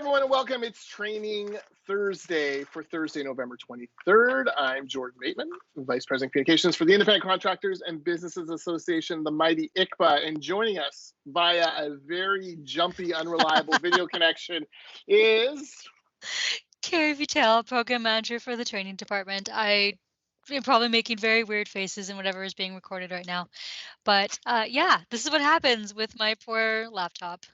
everyone, and welcome. It's Training Thursday for Thursday, November 23rd. I'm Jordan Bateman, Vice President of Communications for the Independent Contractors and Businesses Association, the mighty ICBA. And joining us via a very jumpy, unreliable video connection is... Kerry Vitale, Program Manager for the Training Department. I am probably making very weird faces in whatever is being recorded right now. But yeah, this is what happens with my poor laptop.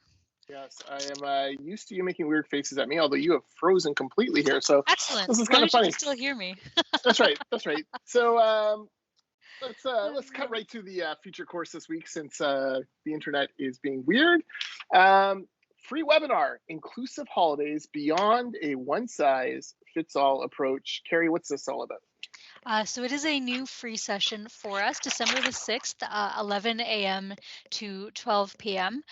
Yes, I am used to you making weird faces at me, although you have frozen completely here. So excellent. This is kind of funny. You can still hear me. That's right. That's right. So let's cut right to the feature course this week, since the internet is being weird. Free webinar, inclusive holidays beyond a one-size-fits-all approach. Kerry, what's this all about? So it is a new free session for us, December the 6th, 11 a.m. to 12 p.m.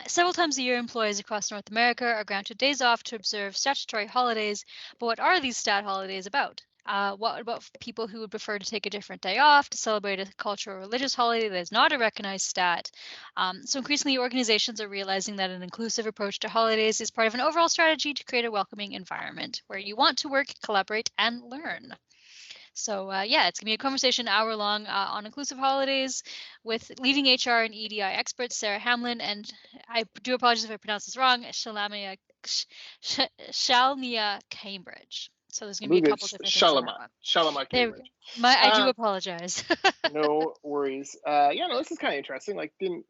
Several times a year, employees across North America are granted days off to observe statutory holidays. But what are these stat holidays about? What about people who would prefer to take a different day off to celebrate a cultural or religious holiday that is not a recognized stat? So increasingly, organizations are realizing that an inclusive approach to holidays is part of an overall strategy to create a welcoming environment where you want to work, collaborate, and learn. So yeah, it's going to be a conversation hour long on inclusive holidays with leading HR and EDI experts, Sara Hamelin, and I do apologize if I pronounce this wrong, Shalyma Cambridge. So there's going to be a couple different Shalyma Cambridge. I do apologize. No worries. Yeah, no, this is kind of interesting. Like, haven't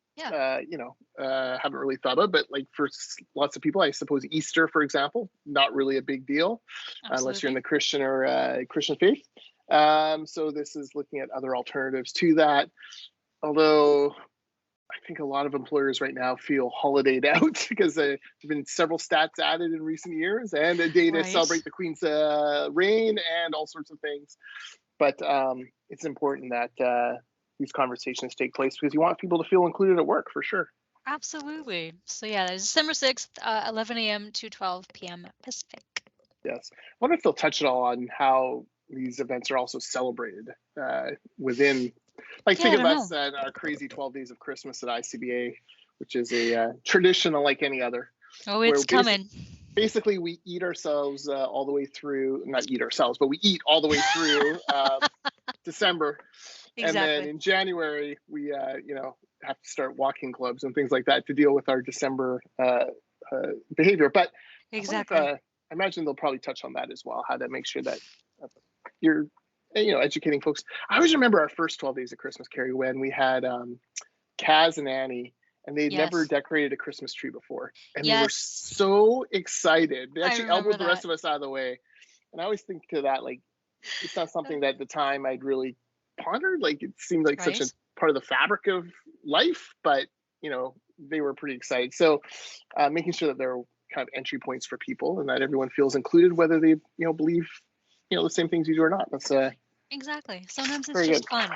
really thought about it, but like for lots of people, I suppose Easter, for example, not really a big deal. Absolutely. Unless you're in the Christian or Christian faith. So this is looking at other alternatives to that. Although I think a lot of employers right now feel holidayed out because there have been several stats added in recent years, and a day to celebrate the Queen's reign and all sorts of things. But it's important that these conversations take place because you want people to feel included at work, for sure. Absolutely. So yeah, there's December 6th, 11 a.m. to 12 p.m. Pacific. Yes. I wonder if they'll touch at all on how these events are also celebrated within, like, think of us at our crazy 12 days of Christmas at ICBA, which is a tradition unlike any other. Oh, it's coming. Basically, we eat ourselves all the way through, not eat ourselves, but we eat all the way through December. Exactly. And then in January, we, have to start walking clubs and things like that to deal with our December behavior. But exactly. I imagine they'll probably touch on that as well, how to make sure that you're, educating folks. I always remember our first 12 days of Christmas, Kerry, when we had Kaz and Annie, and they'd never decorated a Christmas tree before. And they were so excited. They actually elbowed the rest of us out of the way. And I always think to that, like, it's not something that at the time I'd really pondered. Like, it seemed like such a part of the fabric of life, but, they were pretty excited. So making sure that there are kind of entry points for people and that everyone feels included, whether they, believe, the same things you do or not. That's exactly. Sometimes it's just fun.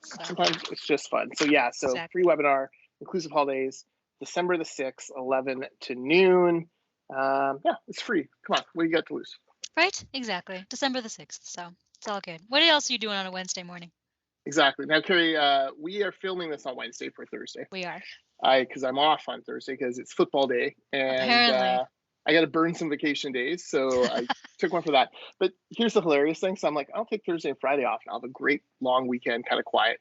So. Sometimes it's just fun. So yeah, free webinar, inclusive holidays, December the 6th, 11 to noon. Yeah, it's free. Come on, what do you got to lose? Right, exactly. December the 6th. So it's all good. What else are you doing on a Wednesday morning? Exactly. Now, Kerry, we are filming this on Wednesday for Thursday. We are. Because I'm off on Thursday because it's football day. And apparently. I got to burn some vacation days, so I took one for that. But here's the hilarious thing. So I'm like, I'll take Thursday and Friday off, and I'll have a great long weekend, kind of quiet.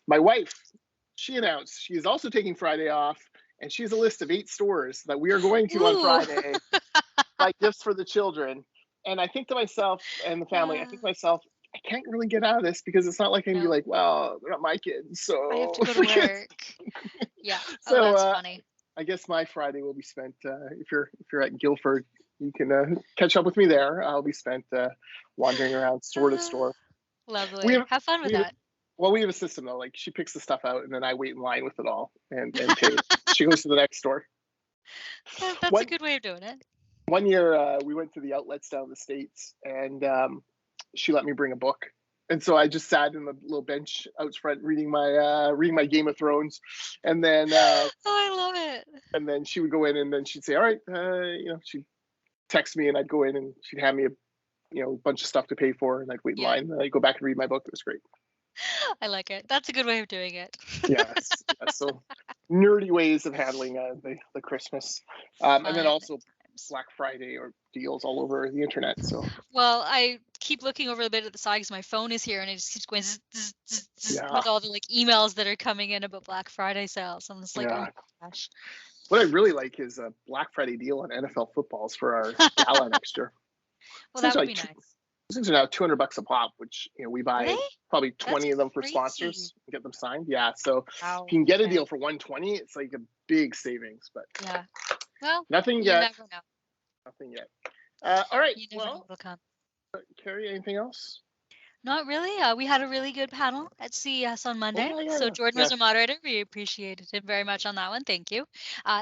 My wife, she announced she is also taking Friday off, and she has a list of 8 stores that we are going to on Friday, buy gifts for the children. And I think to myself and the family, I can't really get out of this because it's not like I can be like, well, they're not my kids, so I have to go to work. Yeah, so that's funny. I guess my Friday will be spent, if you're at Guildford, you can catch up with me there. I'll be spent wandering around store to store. Lovely. Have fun with that. We have a system, though. Like, she picks the stuff out, and then I wait in line with it all and pay. She goes to the next store. Yeah, that's a good way of doing it. One year, we went to the outlets down in the States, and she let me bring a book. And so I just sat in the little bench out front reading my Game of Thrones, and then oh, I love it. And then she would go in, and then she'd say, "All right," she'd text me, and I'd go in, and she'd hand me a bunch of stuff to pay for, and I'd wait in line, and I'd go back and read my book. It was great. I like it. That's a good way of doing it. Yes. So nerdy ways of handling the Christmas, and then also Black Friday or deals all over the internet. So Well, I keep looking over a bit at the side because my phone is here and it just keeps going zzz, zzz, zzz, zzz, yeah, with all the like emails that are coming in about Black Friday sales. I'm just like, oh yeah. my gosh. What I really like is a Black Friday deal on NFL footballs for our gala next year. Well, These that are would like be nice. these things are now $200 a pop, which we Are buy they? probably That's 20 of them for crazy. sponsors and get them signed. Yeah, so Wow. if you can get a Okay. deal for 120, it's like a big savings, but Yeah. Well, nothing you yet. never know. Nothing yet. All right. You never know Well, what'll come. Carrie, anything else? Not really. We had a really good panel at CES on Monday. Oh, yeah, So yeah. Jordan was our moderator. We appreciated him very much on that one. Thank you.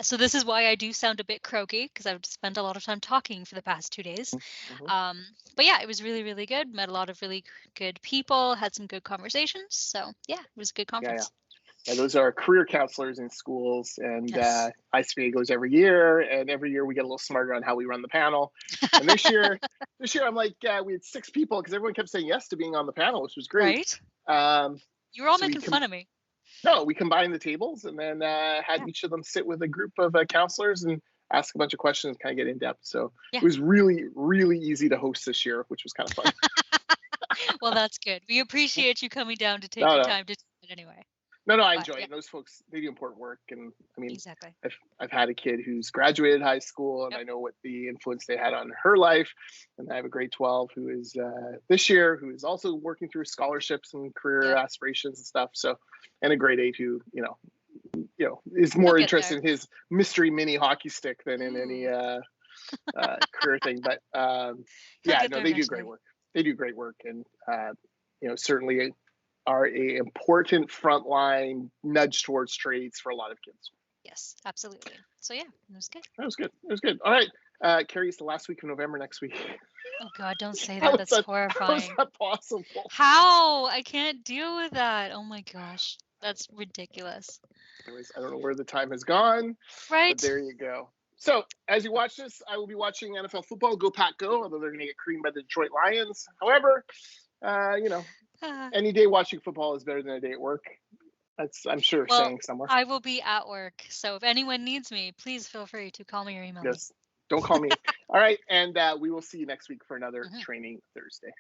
So this is why I do sound a bit croaky because I've spent a lot of time talking for the past 2 days. Mhm. But yeah, it was really, really good. Met a lot of really good people, had some good conversations. So yeah, it was a good Yeah, yeah. conference. Yeah, those are career counselors in schools, and Yes. icba goes every year, and every year we get a little smarter on how we run the panel. And this year I'm like, we had 6 people because everyone kept saying yes to being on the panel, which was great. Right? Um, You were all so we making fun of me. no, we combined the tables and then had Yeah. each of them sit with a group of counselors and ask a bunch of questions, kind of get in depth. So Yeah. it was really, really easy to host this year, which was kind of fun. Well, that's good. We appreciate you coming down to take No, your no. time to do it anyway. No, I But, enjoy yeah. it. Those folks, they do important work. And I mean, Exactly. I've had a kid who's graduated high school, and Yep. I know what the influence they had on her life. And I have a grade 12 who is this year, who is also working through scholarships and career Yep. aspirations and stuff. So, and a grade 8 who, is He'll more get interested there. in his mystery mini hockey stick than in any Ooh. career thing. But He'll yeah, get no, there they do great eventually. work. They do great work, and certainly are a important frontline nudge towards trades for a lot of kids. Yes, absolutely. So yeah, it was good. That was good. It was good. All right, Carrie, it's the last week of November next week. Oh God, don't say How that. is That's that? How is horrifying. that possible? How? I can't deal with that. Oh my gosh, that's ridiculous. Anyways, I don't know where the time has gone, but Right? there you go. So as you watch this, I will be watching NFL football. Go Pack Go! Although they're going to get creamed by the Detroit Lions. However, any day watching football is better than a day at work. That's, I'm sure, Well, saying somewhere. I will be at work, so if anyone needs me, please feel free to call me or email me. Yes. Don't call me. All right. And we will see you next week for another Mhm. Training Thursday.